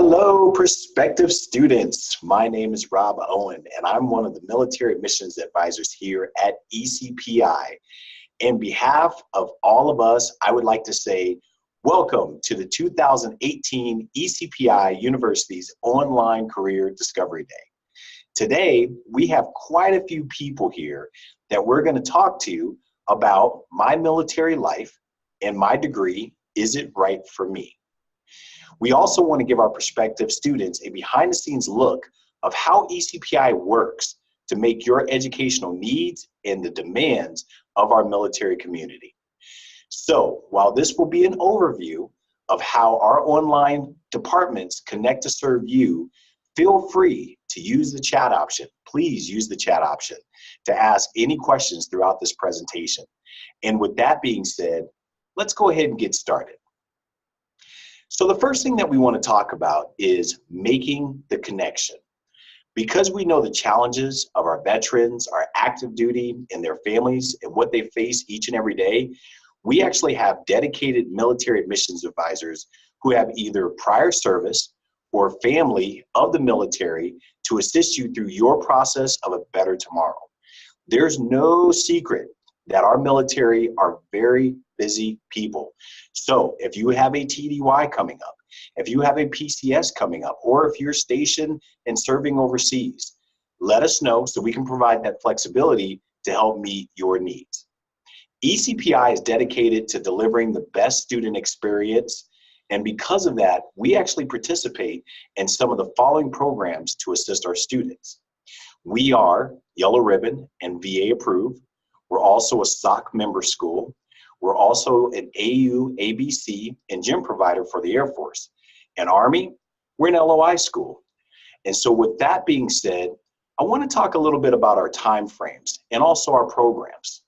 Hello, prospective students. My name is Rob Owen, and I'm one of the military admissions advisors here at ECPI. On behalf of all of us, I would like to say welcome to the 2018 ECPI University's Online Career Discovery Day. Today, we have quite a few people here that we're going to talk to about my military life and my degree, Is It Right for Me? We also want to give our prospective students a behind-the-scenes look of how ECPI works to make your educational needs and the demands of our military community. So, while this will be an overview of how our online departments connect to serve you, feel free to use the chat option. Please use the chat option to ask any questions throughout this presentation. And with that being said, let's go ahead and get started. So the first thing that we want to talk about is making the connection. Because we know the challenges of our veterans, our active duty, and their families, and what they face each and every day, we actually have dedicated military admissions advisors who have either prior service or family of the military to assist you through your process of a better tomorrow. There's no secret that our military are very busy people. So if you have a TDY coming up, if you have a PCS coming up, or if you're stationed and serving overseas, let us know so we can provide that flexibility to help meet your needs. ECPI is dedicated to delivering the best student experience, and because of that, we actually participate in some of the following programs to assist our students. We are Yellow Ribbon and VA approved. We're also a SOC member school. We're also an AU, ABC, and gym provider for the Air Force. And Army, we're an LOI school. And so with that being said, I want to talk a little bit about our time frames and also our programs.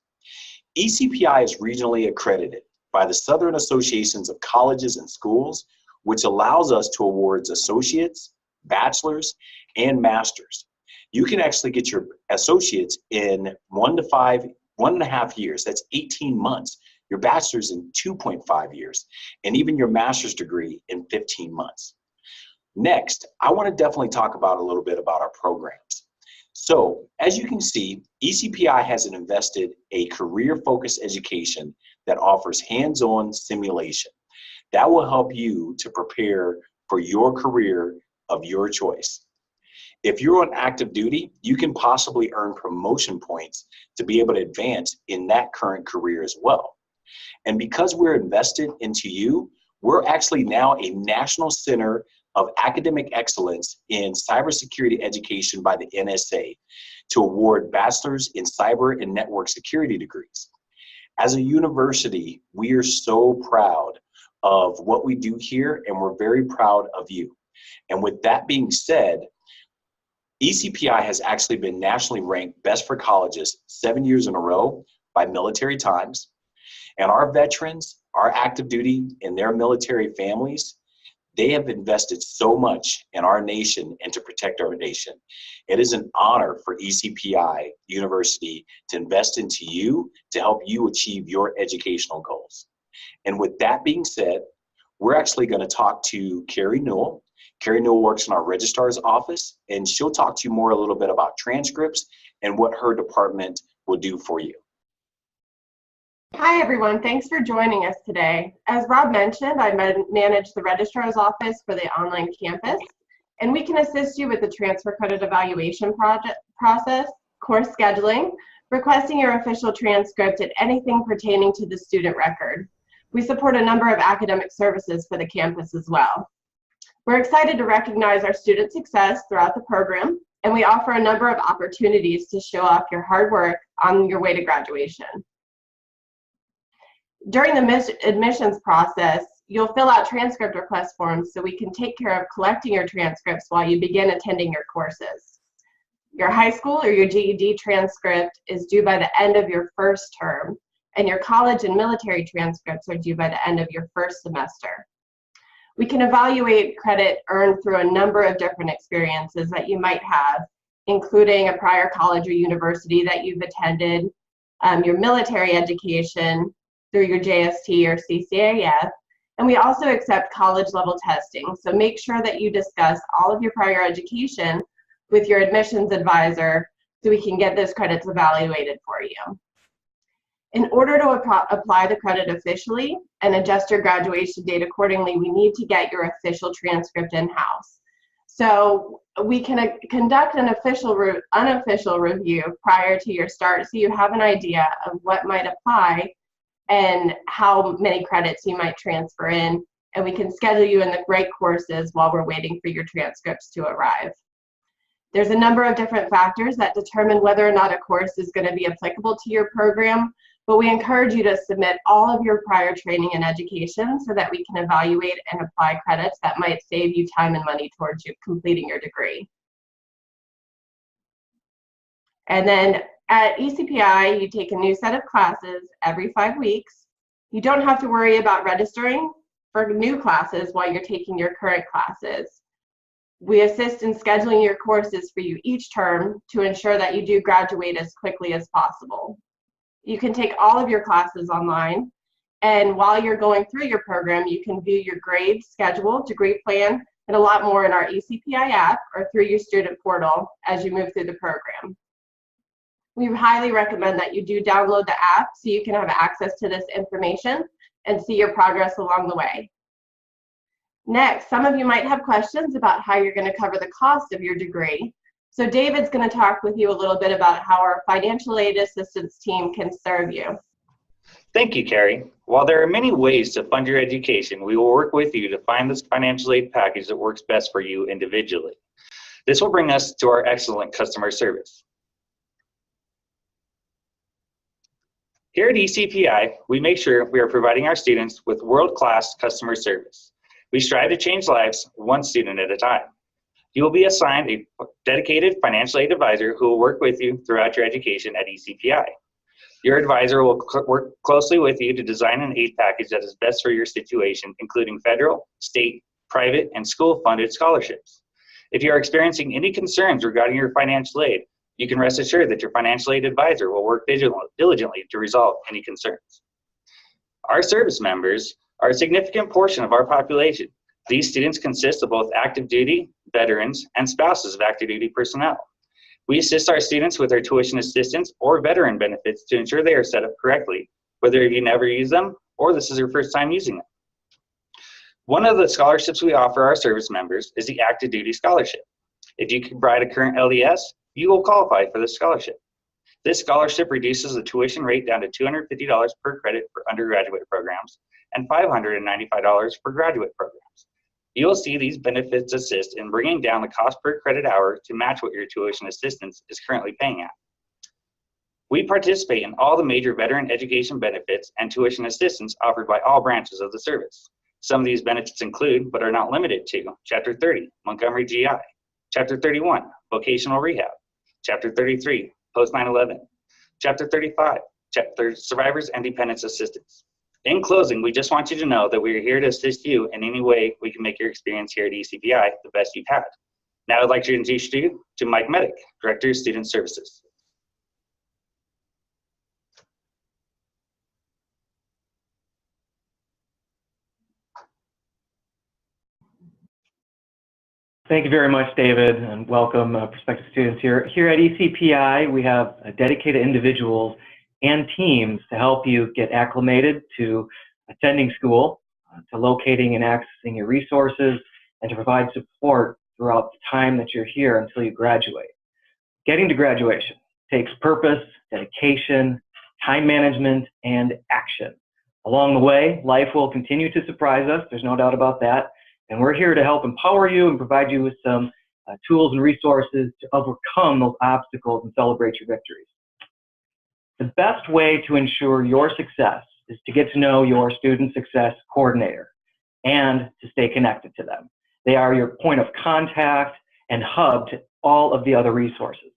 ECPI is regionally accredited by the Southern Associations of Colleges and Schools, which allows us to award associates, bachelors, and masters. You can actually get your associates in 1.5 years. That's 18 months. Your bachelor's in 2.5 years, and even your master's degree in 15 months. Next, I want to definitely talk about a little bit about our programs. So, as you can see, ECPI has invested a career-focused education that offers hands-on simulation. That will help you to prepare for your career of your choice. If you're on active duty, you can possibly earn promotion points to be able to advance in that current career as well. And because we're invested into you, we're actually now a National Center of Academic Excellence in Cybersecurity Education by the NSA to award bachelor's in cyber and network security degrees. As a university, we are so proud of what we do here, and we're very proud of you. And with that being said, ECPI has actually been nationally ranked best for colleges 7 years in a row by Military Times. And our veterans, our active duty, and their military families, they have invested so much in our nation and to protect our nation. It is an honor for ECPI University to invest into you to help you achieve your educational goals. And with that being said, we're actually going to talk to Carrie Newell. Carrie Newell works in our registrar's office, and she'll talk to you more a little bit about transcripts and what her department will do for you. Hi everyone, thanks for joining us today. As Rob mentioned, I manage the registrar's office for the online campus, and we can assist you with the transfer credit evaluation process, course scheduling, requesting your official transcript, and anything pertaining to the student record. We support a number of academic services for the campus as well. We're excited to recognize our student success throughout the program, and we offer a number of opportunities to show off your hard work on your way to graduation. During the admissions process, you'll fill out transcript request forms so we can take care of collecting your transcripts while you begin attending your courses. Your high school or your GED transcript is due by the end of your first term, and your college and military transcripts are due by the end of your first semester. We can evaluate credit earned through a number of different experiences that you might have, including a prior college or university that you've attended, your military education, through your JST or CCAF, And we also accept college level testing. So make sure that you discuss all of your prior education with your admissions advisor so we can get those credits evaluated for you. In order to apply the credit officially and adjust your graduation date accordingly, we need to get your official transcript in-house. So we can conduct an unofficial review prior to your start so you have an idea of what might apply and how many credits you might transfer in, and we can schedule you in the right courses while we're waiting for your transcripts to arrive. There's a number of different factors that determine whether or not a course is going to be applicable to your program, but we encourage you to submit all of your prior training and education so that we can evaluate and apply credits that might save you time and money towards you completing your degree. And then at ECPI, you take a new set of classes every 5 weeks. You don't have to worry about registering for new classes while you're taking your current classes. We assist in scheduling your courses for you each term to ensure that you do graduate as quickly as possible. You can take all of your classes online, and while you're going through your program, you can view your grades, schedule, degree plan, and a lot more in our ECPI app or through your student portal as you move through the program. We highly recommend that you do download the app so you can have access to this information and see your progress along the way. Next, some of you might have questions about how you're going to cover the cost of your degree. So David's going to talk with you a little bit about how our financial aid assistance team can serve you. Thank you, Carrie. While there are many ways to fund your education, we will work with you to find this financial aid package that works best for you individually. This will bring us to our excellent customer service. Here at ECPI, we make sure we are providing our students with world-class customer service. We strive to change lives one student at a time. You will be assigned a dedicated financial aid advisor who will work with you throughout your education at ECPI. Your advisor will work closely with you to design an aid package that is best for your situation, including federal, state, private, and school-funded scholarships. If you are experiencing any concerns regarding your financial aid, you can rest assured that your financial aid advisor will work diligently to resolve any concerns. Our service members are a significant portion of our population. These students consist of both active duty, veterans, and spouses of active duty personnel. We assist our students with their tuition assistance or veteran benefits to ensure they are set up correctly, whether you never use them or this is your first time using them. One of the scholarships we offer our service members is the active duty scholarship. If you can provide a current LDS, you will qualify for this scholarship. This scholarship reduces the tuition rate down to $250 per credit for undergraduate programs and $595 for graduate programs. You will see these benefits assist in bringing down the cost per credit hour to match what your tuition assistance is currently paying at. We participate in all the major veteran education benefits and tuition assistance offered by all branches of the service. Some of these benefits include, but are not limited to, Chapter 30, Montgomery GI, Chapter 31, Vocational Rehab, Chapter 33, Post 9/11, Chapter 35, Survivors and Dependents Assistance. In closing, we just want you to know that we are here to assist you in any way we can make your experience here at ECPI the best you've had. Now I'd like to introduce you to Mike Medic, Director of Student Services. Thank you very much, David, and welcome prospective students here. Here at ECPI, we have dedicated individuals and teams to help you get acclimated to attending school, to locating and accessing your resources, and to provide support throughout the time that you're here until you graduate. Getting to graduation takes purpose, dedication, time management, and action. Along the way, life will continue to surprise us, there's no doubt about that. And we're here to help empower you and provide you with some tools and resources to overcome those obstacles and celebrate your victories. The best way to ensure your success is to get to know your student success coordinator and to stay connected to them. They are your point of contact and hub to all of the other resources.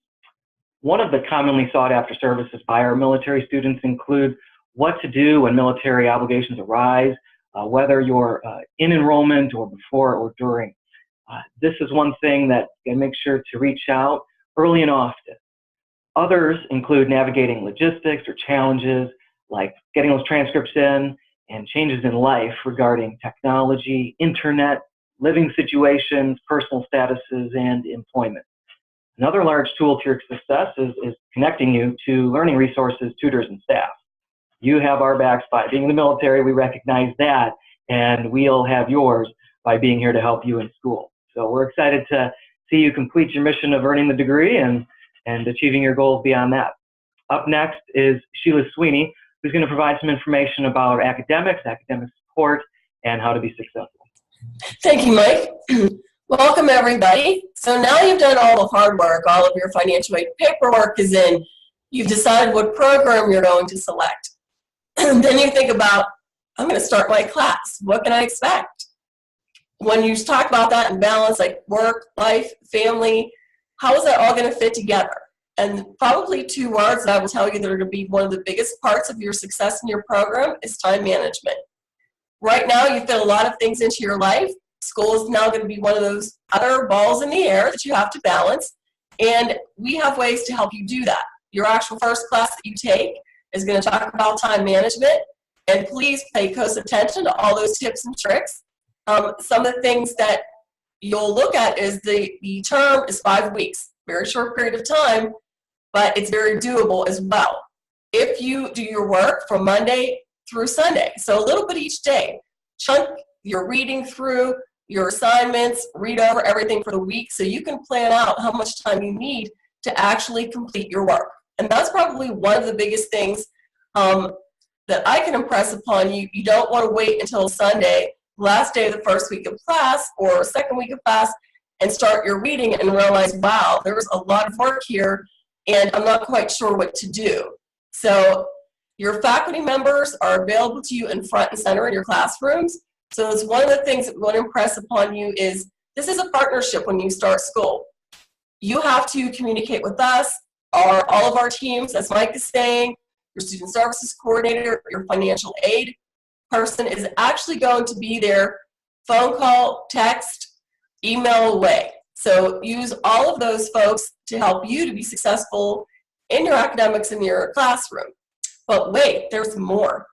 One of the commonly sought after services by our military students include what to do when military obligations arise, whether you're in enrollment or before or during. This is one thing that you make sure to reach out early and often. Others include navigating logistics or challenges like getting those transcripts in and changes in life regarding technology, internet, living situations, personal statuses, and employment. Another large tool to your success is connecting you to learning resources, tutors, and staff. You have our backs by being in the military, we recognize that, and we'll have yours by being here to help you in school. So we're excited to see you complete your mission of earning the degree and achieving your goals beyond that. Up next is Sheila Sweeney, who's going to provide some information about academics, academic support, and how to be successful. Thank you, Mike. Welcome, everybody. So now you've done all the hard work, all of your financial aid paperwork is in, you've decided what program you're going to select. Then you think about, I'm going to start my class. What can I expect? When you talk about that and balance, like work, life, family, how is that all going to fit together? And probably two words that I will tell you that are going to be one of the biggest parts of your success in your program is time management. Right now, you fit a lot of things into your life. School is now going to be one of those other balls in the air that you have to balance. And we have ways to help you do that. Your actual first class that you take is going to talk about time management. And please pay close attention to all those tips and tricks. Some of the things that you'll look at is the term is 5 weeks. Very short period of time, but it's very doable as well. If you do your work from Monday through Sunday, so a little bit each day, chunk your reading through your assignments, read over everything for the week so you can plan out how much time you need to actually complete your work. And that's probably one of the biggest things that I can impress upon you. You don't want to wait until Sunday, last day of the first week of class or second week of class, and start your reading and realize, wow, there was a lot of work here and I'm not quite sure what to do. So your faculty members are available to you in front and center in your classrooms. So it's one of the things that we want to impress upon you is this is a partnership when you start school. You have to communicate with us, all of our teams, as Mike is saying, your student services coordinator, your financial aid person is actually going to be there, phone call, text, email away. So use all of those folks to help you to be successful in your academics in your classroom. But wait, there's more.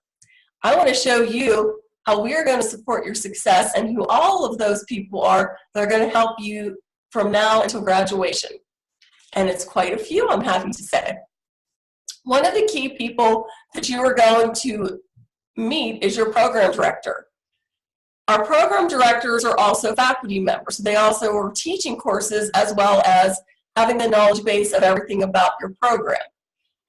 I want to show you how we are going to support your success and who all of those people are that are going to help you from now until graduation. And it's quite a few, I'm happy to say. One of the key people that you are going to meet is your program director. Our program directors are also faculty members. They also are teaching courses as well as having the knowledge base of everything about your program.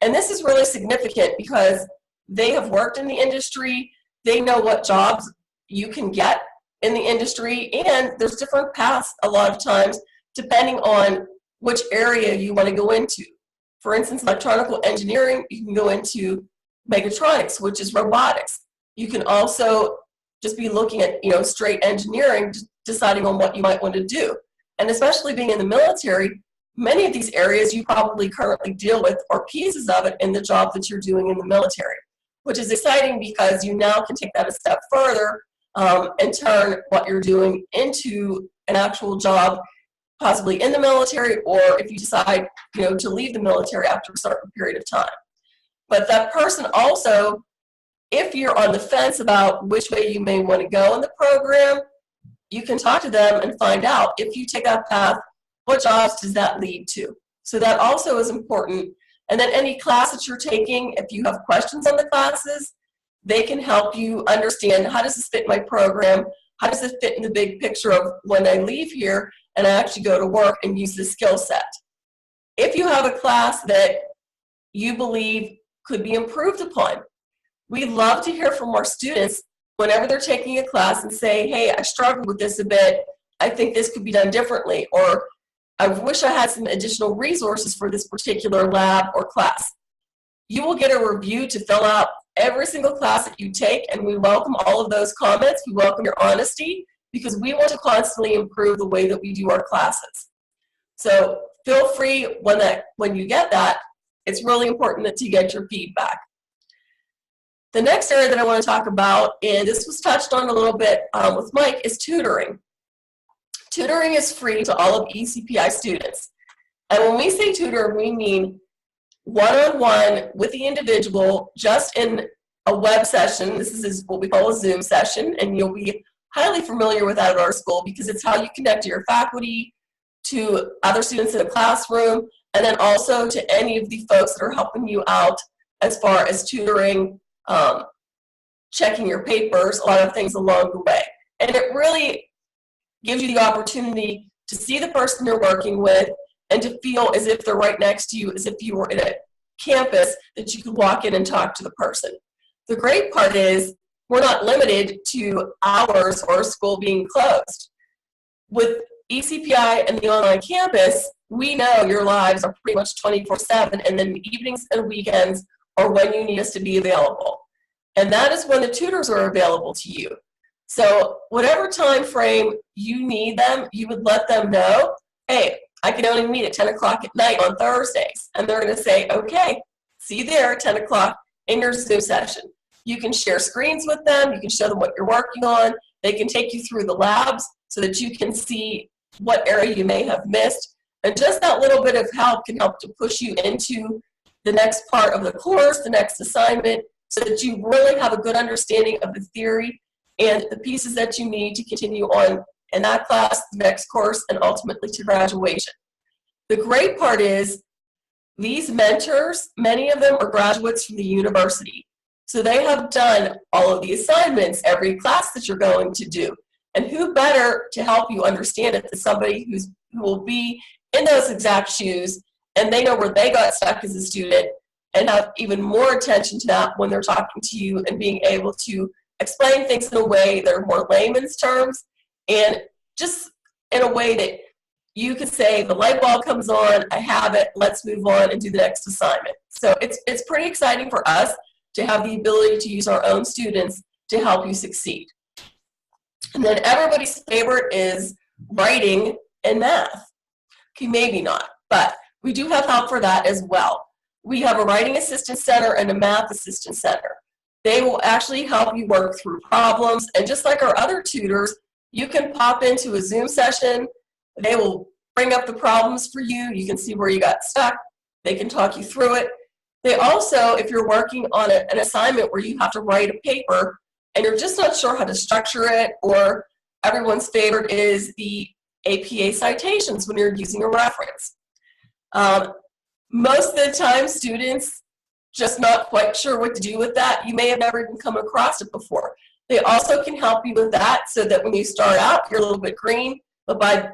And this is really significant because they have worked in the industry, they know what jobs you can get in the industry, and there's different paths a lot of times depending on which area you want to go into. For instance, electronical engineering, you can go into mechatronics, which is robotics. You can also just be looking at, straight engineering, deciding on what you might want to do. And especially being in the military, many of these areas you probably currently deal with or pieces of it in the job that you're doing in the military, which is exciting because you now can take that a step further and turn what you're doing into an actual job, possibly in the military, or if you decide, to leave the military after a certain period of time. But that person also, if you're on the fence about which way you may want to go in the program, you can talk to them and find out if you take that path, what jobs does that lead to? So that also is important. And then any class that you're taking, if you have questions on the classes, they can help you understand, how does this fit my program? How does it fit in the big picture of when I leave here and I actually go to work and use this skill set? If you have a class that you believe could be improved upon, we love to hear from our students whenever they're taking a class and say, hey, I struggled with this a bit. I think this could be done differently, or I wish I had some additional resources for this particular lab or class. You will get a review to fill out every single class that you take, and we welcome all of those comments. We welcome your honesty because we want to constantly improve the way that we do our classes. So feel free when you get that. It's really important that you get your feedback. The next area that I want to talk about, and this was touched on a little bit with Mike, is tutoring. Tutoring is free to all of ECPI students. And when we say tutor, we mean one-on-one with the individual just in a web session. This is what we call a Zoom session, and you'll be highly familiar with that at our school because it's how you connect to your faculty, to other students in a classroom, and then also to any of the folks that are helping you out as far as tutoring, checking your papers, a lot of things along the way. And it really gives you the opportunity to see the person you're working with and to feel as if they're right next to you, as if you were in a campus that you could walk in and talk to the person. The great part is we're not limited to hours or school being closed. With ECPI and the online campus, we know your lives are pretty much 24/7, and then the evenings and weekends are when you need us to be available. And that is when the tutors are available to you. So whatever time frame you need them, you would let them know, hey, I can only meet at 10 o'clock at night on Thursdays. And they're going to say, okay, see you there at 10 o'clock in your Zoom session. You can share screens with them. You can show them what you're working on. They can take you through the labs so that you can see what area you may have missed. And just that little bit of help can help to push you into the next part of the course, the next assignment, so that you really have a good understanding of the theory and the pieces that you need to continue on in that class, the next course, and ultimately to graduation. The great part is these mentors, many of them are graduates from the university. So they have done all of the assignments, every class that you're going to do. And who better to help you understand it than somebody who will be in those exact shoes, and they know where they got stuck as a student and have even more attention to that when they're talking to you and being able to explain things in a way that are more layman's terms and just in a way that you could say, the light bulb comes on, I have it, let's move on and do the next assignment. So it's pretty exciting for us to have the ability to use our own students to help you succeed. And then everybody's favorite is writing and math. Okay, maybe not, but we do have help for that as well. We have a writing assistance center and a math assistance center. They will actually help you work through problems, and just like our other tutors, you can pop into a Zoom session. They will bring up the problems for you. You can see where you got stuck. They can talk you through it. They also, if you're working on an assignment where you have to write a paper and you're just not sure how to structure it, or everyone's favorite is the APA citations when you're using a reference. Most of the time, students just not quite sure what to do with that. You may have never even come across it before. They also can help you with that so that when you start out, you're a little bit green, but by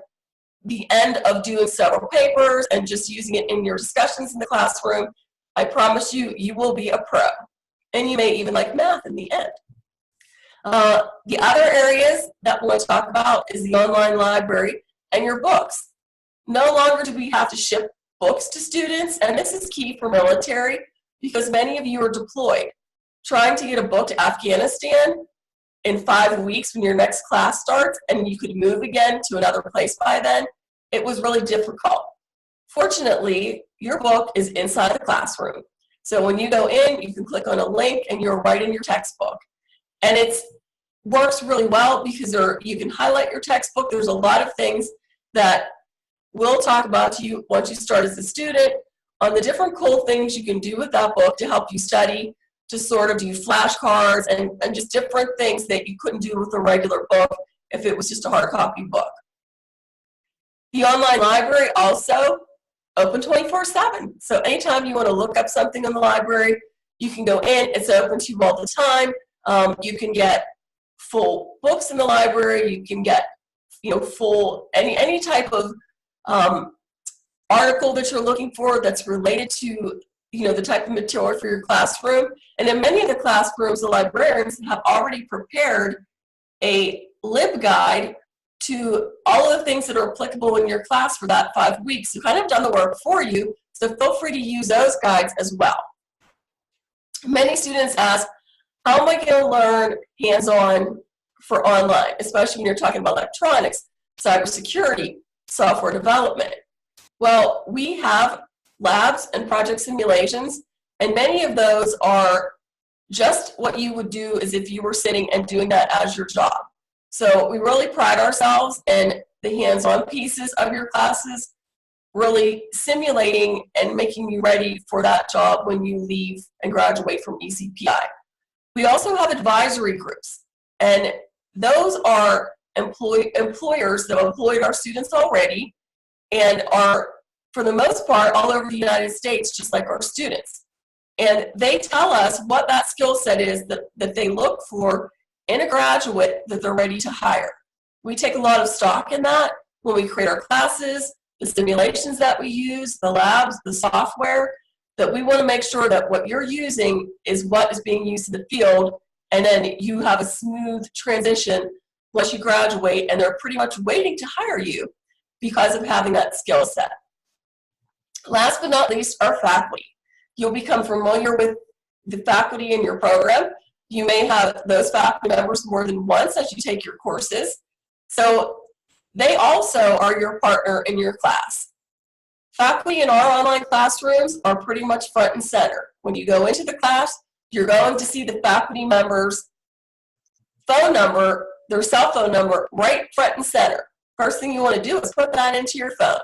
the end of doing several papers and just using it in your discussions in the classroom, I promise you, you will be a pro. And you may even like math in the end. The other areas that we'll talk about is the online library and your books. No longer do we have to ship books to students, and this is key for military because many of you are deployed. Trying to get a book to Afghanistan in 5 weeks when your next class starts and you could move again to another place by then, it was really difficult. Fortunately, your book is inside the classroom. So when you go in, you can click on a link and you're right in your textbook. And it works really well because you can highlight your textbook. There's a lot of things that we'll talk about to you once you start as a student on the different cool things you can do with that book to help you study, to sort of do flashcards and just different things that you couldn't do with a regular book if it was just a hard copy book. The online library also open 24/7. So anytime you want to look up something in the library, you can go in. It's open to you all the time. You can get full books in the library. You can get, full any type of article that you're looking for that's related to, the type of material for your classroom. And in many of the classrooms, the librarians have already prepared a LibGuide to all of the things that are applicable in your class for that 5 weeks. So kind of done the work for you, so feel free to use those guides as well. Many students ask, how am I going to learn hands-on for online, especially when you're talking about electronics, cybersecurity, software development? Well, we have labs and project simulations, and many of those are just what you would do as if you were sitting and doing that as your job. So we really pride ourselves in the hands-on pieces of your classes, really simulating and making you ready for that job when you leave and graduate from ECPI. We also have advisory groups, and those are employers that have employed our students already and are, for the most part, all over the United States, just like our students. And they tell us what that skill set is that they look for in a graduate that they're ready to hire. We take a lot of stock in that when we create our classes, the simulations that we use, the labs, the software, that we want to make sure that what you're using is what is being used in the field, and then you have a smooth transition once you graduate, and they're pretty much waiting to hire you because of having that skill set. Last but not least, our faculty. You'll become familiar with the faculty in your program. You may have those faculty members more than once as you take your courses. So they also are your partner in your class. Faculty in our online classrooms are pretty much front and center. When you go into the class, you're going to see the faculty members' phone number, their cell phone number, right front and center. First thing you want to do is put that into your phone.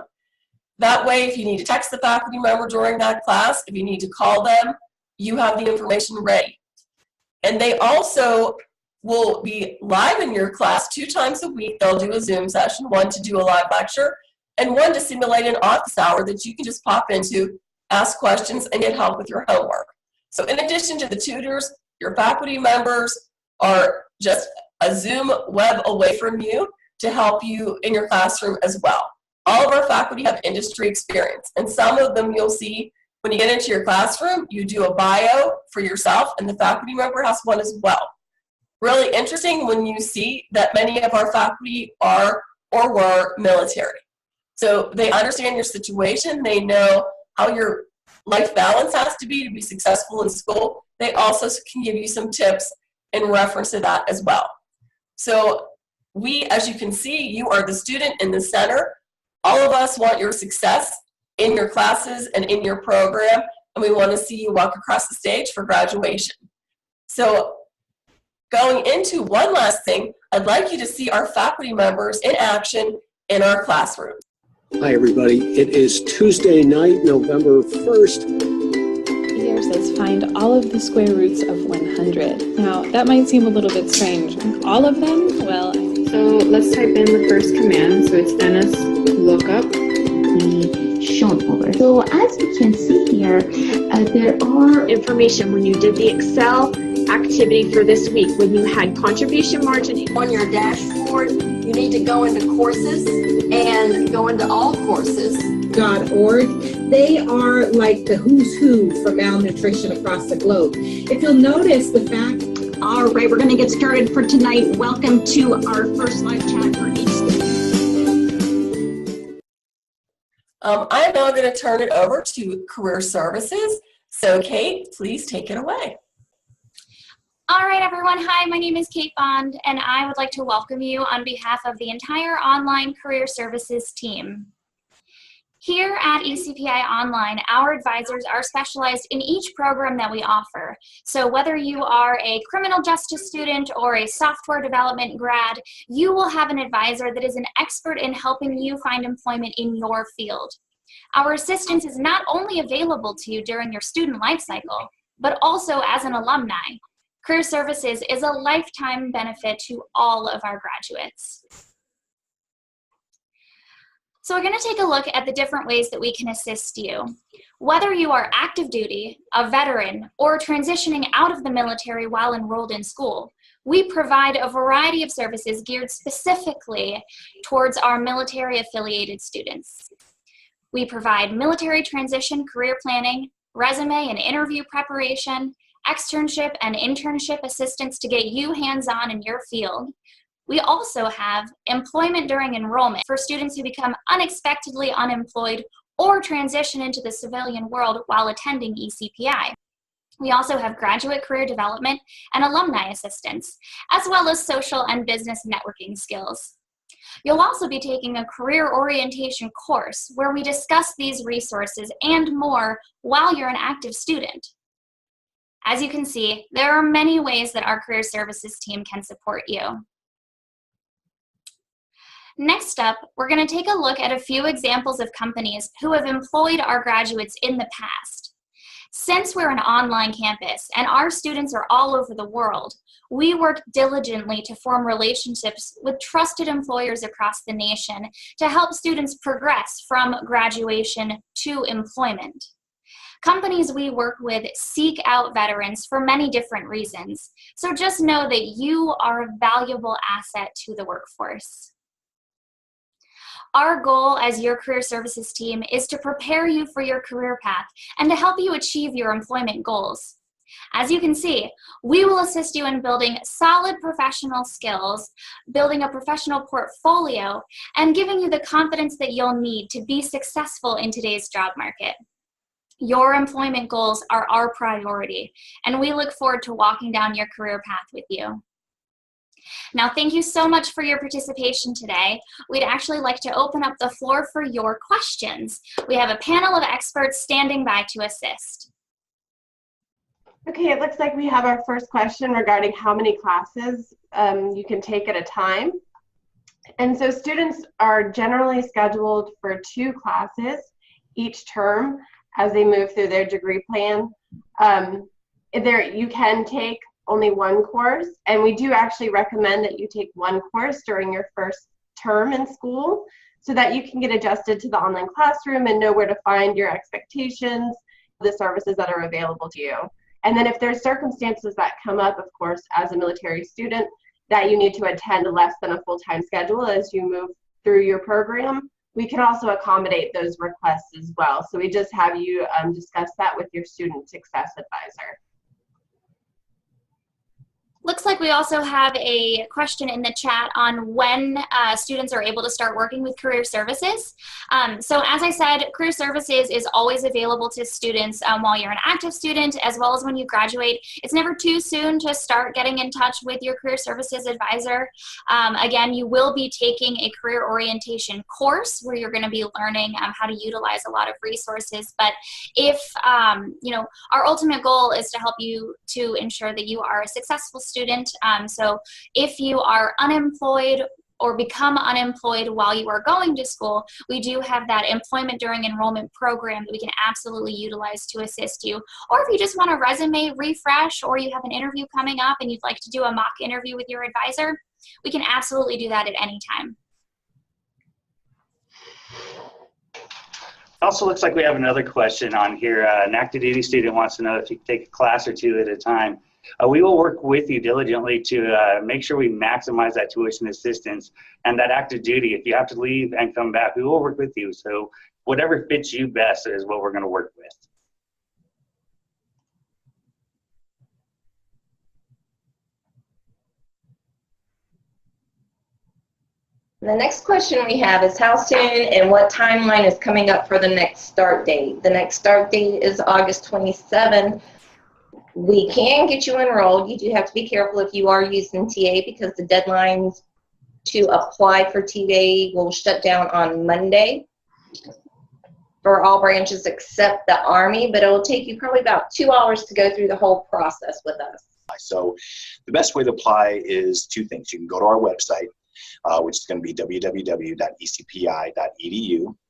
That way, if you need to text the faculty member during that class, if you need to call them, you have the information ready. And they also will be live in your class 2 times a week. They'll do a Zoom session, one to do a live lecture, and one to simulate an office hour that you can just pop into, ask questions, and get help with your homework. So in addition to the tutors, your faculty members are just a Zoom web away from you to help you in your classroom as well. All of our faculty have industry experience, and some of them you'll see when you get into your classroom, you do a bio for yourself, and the faculty member has one as well. Really interesting when you see that many of our faculty are or were military. So they understand your situation, they know how your life balance has to be successful in school. They also can give you some tips in reference to that as well. So we, as you can see, you are the student in the center. All of us want your success in your classes and in your program, and we want to see you walk across the stage for graduation. So going into one last thing, I'd like you to see our faculty members in action in our classroom. Hi everybody, it is Tuesday night, November 1st. Here says find all of the square roots of 100. Now that might seem a little bit strange. All of them? Well, so let's type in the first command. So it's NSLOOKUP. Shown over. So as you can see here, there are information when you did the Excel activity for this week, when you had contribution margin. On your dashboard, you need to go into courses and go into all courses.org. They are like the who's who for malnutrition across the globe. If you'll notice the fact. All right, we're going to get started for tonight. Welcome to our first live chat for each student. I'm now going to turn it over to Career Services. So Kate, please take it away. All right, everyone. Hi, my name is Kate Bond, and I would like to welcome you on behalf of the entire Online Career Services team. Here at ECPI Online, our advisors are specialized in each program that we offer. So whether you are a criminal justice student or a software development grad, you will have an advisor that is an expert in helping you find employment in your field. Our assistance is not only available to you during your student life cycle, but also as an alumni. Career Services is a lifetime benefit to all of our graduates. So we're going to take a look at the different ways that we can assist you. Whether you are active duty, a veteran, or transitioning out of the military while enrolled in school, we provide a variety of services geared specifically towards our military-affiliated students. We provide military transition career planning, resume and interview preparation, externship and internship assistance to get you hands-on in your field. We also have employment during enrollment for students who become unexpectedly unemployed or transition into the civilian world while attending ECPI. We also have graduate career development and alumni assistance, as well as social and business networking skills. You'll also be taking a career orientation course where we discuss these resources and more while you're an active student. As you can see, there are many ways that our career services team can support you. Next up, we're going to take a look at a few examples of companies who have employed our graduates in the past. Since we're an online campus and our students are all over the world, we work diligently to form relationships with trusted employers across the nation to help students progress from graduation to employment. Companies we work with seek out veterans for many different reasons, so just know that you are a valuable asset to the workforce. Our goal as your career services team is to prepare you for your career path and to help you achieve your employment goals. As you can see, we will assist you in building solid professional skills, building a professional portfolio, and giving you the confidence that you'll need to be successful in today's job market. Your employment goals are our priority, and we look forward to walking down your career path with you. Now, thank you so much for your participation today. We'd actually like to open up the floor for your questions. We have a panel of experts standing by to assist. Okay, it looks like we have our first question regarding how many classes you can take at a time. And so students are generally scheduled for 2 classes each term as they move through their degree plan. You can take only 1 course, and we do actually recommend that you take 1 course during your first term in school so that you can get adjusted to the online classroom and know where to find your expectations, the services that are available to you. And then if there's circumstances that come up, of course, as a military student, that you need to attend less than a full-time schedule as you move through your program, we can also accommodate those requests as well. So we just have you discuss that with your student success advisor. Looks like we also have a question in the chat on when students are able to start working with career services. So as I said, career services is always available to students while you're an active student, as well as when you graduate. It's never too soon to start getting in touch with your career services advisor. Again, you will be taking a career orientation course where you're going to be learning how to utilize a lot of resources. But if, our ultimate goal is to help you to ensure that you are a successful student. So if you are unemployed or become unemployed while you are going to school, we do have that employment during enrollment program that we can absolutely utilize to assist you. Or if you just want a resume refresh, or you have an interview coming up and you'd like to do a mock interview with your advisor, we can absolutely do that at any time. Also looks like we have another question on here. An active duty student wants to know if you can take a class or 2 at a time. We will work with you diligently to make sure we maximize that tuition assistance and that active duty. If you have to leave and come back, we will work with you. So whatever fits you best is what we're going to work with. The next question we have is how soon and what timeline is coming up for the next start date? The next start date is August 27th. We can get you enrolled. You do have to be careful if you are using TA because the deadlines to apply for TA will shut down on Monday for all branches except the Army, but it will take you probably about 2 hours to go through the whole process with us. So the best way to apply is 2 things. You can go to our website, which is going to be www.ecpi.edu,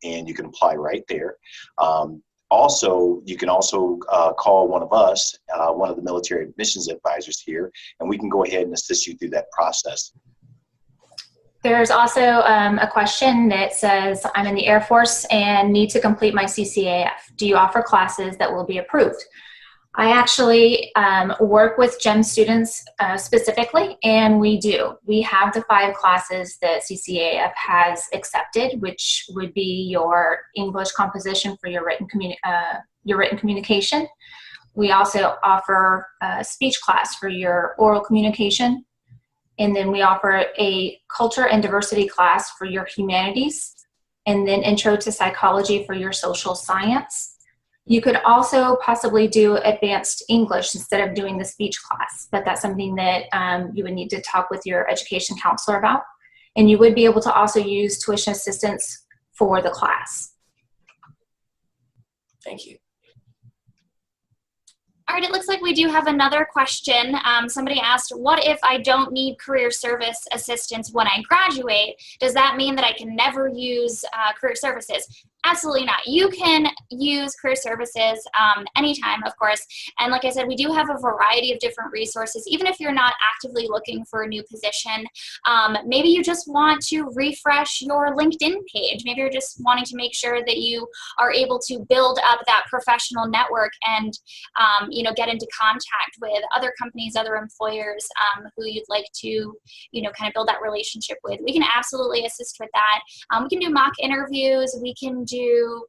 and you can apply right there. Also, you can also call one of us, one of the military admissions advisors here, and we can go ahead and assist you through that process. There's also a question that says, I'm in the Air Force and need to complete my CCAF. Do you offer classes that will be approved? I actually work with GEM students specifically, and we do. We have the 5 classes that CCAF has accepted, which would be your English composition for your written communication. We also offer a speech class for your oral communication, and then we offer a culture and diversity class for your humanities, and then intro to psychology for your social science. You could also possibly do advanced English instead of doing the speech class, but that's something that you would need to talk with your education counselor about. And you would be able to also use tuition assistance for the class. Thank you. All right, it looks like we do have another question. Somebody asked, what if I don't need career service assistance when I graduate? Does that mean that I can never use career services? Absolutely not. You can use career services anytime, of course. And like I said, we do have a variety of different resources. Even if you're not actively looking for a new position, maybe you just want to refresh your LinkedIn page. Maybe you're just wanting to make sure that you are able to build up that professional network and, you know, get into contact with other companies, other employers who you'd like to, you know, kind of build that relationship with. We can absolutely assist with that. We can do mock interviews. We can do,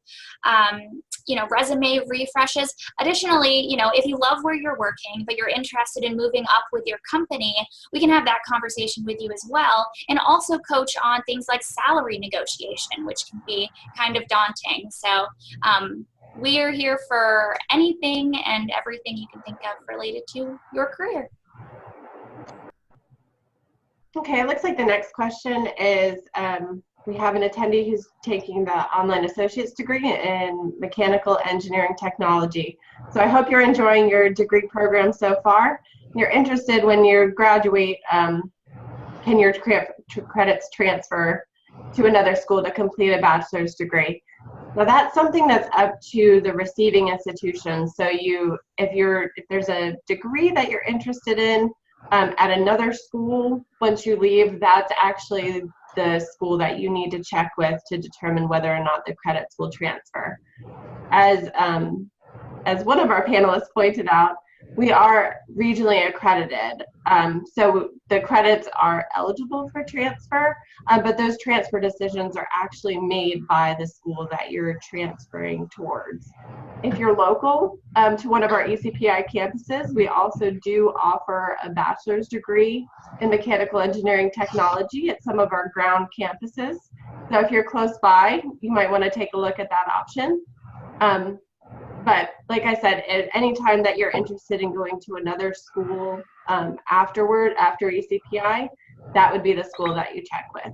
you know, resume refreshes. Additionally, you know, if you love where you're working, but you're interested in moving up with your company, we can have that conversation with you as well, and also coach on things like salary negotiation, which can be kind of daunting. So we are here for anything and everything you can think of related to your career. Okay, it looks like the next question is, we have an attendee who's taking the online associate's degree in mechanical engineering technology. So I hope you're enjoying your degree program so far. You're interested when you graduate, can your credits transfer to another school to complete a bachelor's degree? Now that's something that's up to the receiving institution. So if there's a degree that you're interested in at another school, once you leave, that's actually the school that you need to check with to determine whether or not the credits will transfer. As one of our panelists pointed out, we are regionally accredited, so the credits are eligible for transfer, but those transfer decisions are actually made by the school that you're transferring towards. If you're local to one of our ECPI campuses, we also do offer a bachelor's degree in mechanical engineering technology at some of our ground campuses. So if you're close by, you might want to take a look at that option. But like I said, at any time that you're interested in going to another school after ECPI, that would be the school that you check with.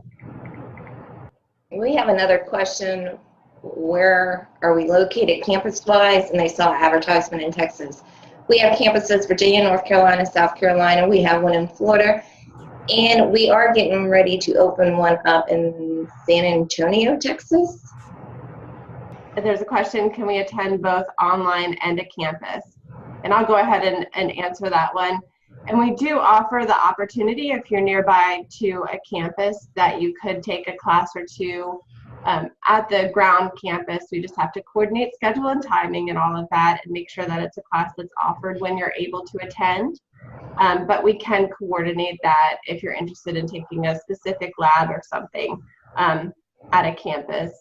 We have another question. Where are we located campus-wise? And they saw advertisement in Texas. We have campuses, Virginia, North Carolina, South Carolina. We have one in Florida. And we are getting ready to open one up in San Antonio, Texas. There's a question, can we attend both online and a campus? And I'll go ahead and answer that one. And we do offer the opportunity, if you're nearby to a campus, that you could take a class or two at the ground campus. We just have to coordinate schedule and timing and all of that and make sure that it's a class that's offered when you're able to attend. But we can coordinate that if you're interested in taking a specific lab or something at a campus.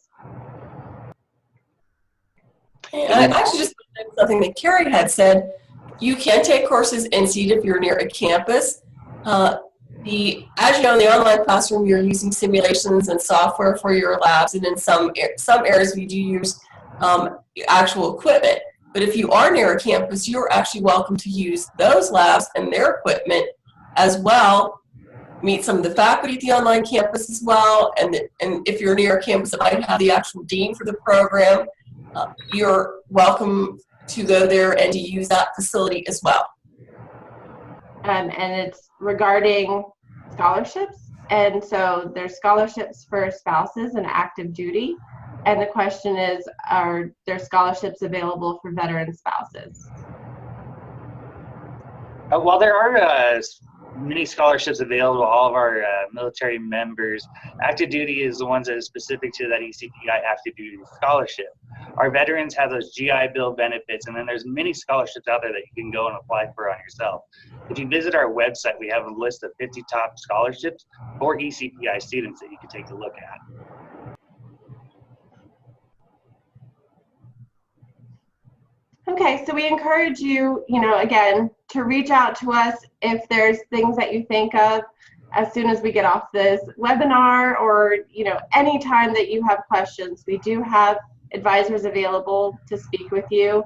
I actually just something that Carrie had said. You can take courses in seat if you're near a campus. As you know, in the online classroom, you're using simulations and software for your labs, and in some areas we do use actual equipment. But if you are near a campus, you're actually welcome to use those labs and their equipment as well. Meet some of the faculty at the online campus as well, and if you're near a campus that might have the actual dean for the program, you're welcome to go there and to use that facility as well. And it's regarding scholarships. And so there's scholarships for spouses and active duty. And the question is, are there scholarships available for veteran spouses? While there are many scholarships available to all of our military members, active duty is the ones that is specific to that ECPI active duty scholarship. Our veterans have those GI Bill benefits, and then there's many scholarships out there that you can go and apply for on yourself. If you visit our website, we have a list of 50 top scholarships for ECPI students that you can take a look at. Okay, so we encourage you, again, to reach out to us if there's things that you think of as soon as we get off this webinar, or, anytime that you have questions. We do have advisors available to speak with you.